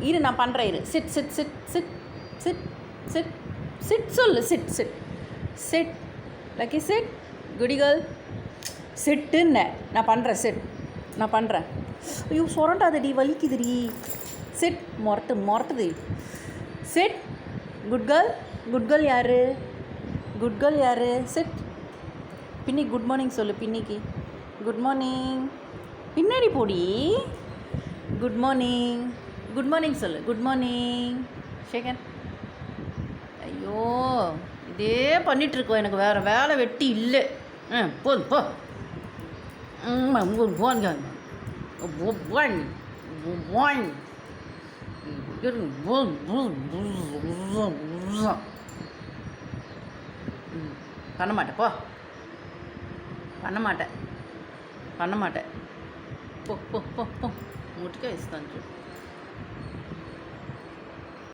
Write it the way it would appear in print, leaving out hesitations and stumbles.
இரு நான் பண்ணுறேன் இரு. Sit sit sit sit sit sit sit சொல்லு. Sit sit sit lucky sit. குடி கேர்ள். சிட்டுன்னு நான் பண்ணுறேன். சிட் நான் பண்ணுறேன். ஐயோ சொரண்டாதடி, வலிக்குதுடி. சிட். முறட்டுது. Sit. Good girl. Good girl யார்? குட் கேர்ள் யார்? சிட். பின்னி குட் மார்னிங் சொல்லு. பின்னிக்கு குட் மார்னிங். பின்னாடி போடி. Good morning. குட் மார்னிங் சொல்லு. Good morning. ஷேகன். ஐயோ இதே பண்ணிகிட்ருக்கோம், எனக்கு வேறு வேலை வெட்டி இல்லை. போதும் போ. போங்க பண்ண மாட்டேன் போ. பண்ண மாட்டேன். போ போ போ போ. முட்டுக்க வயசு தான்.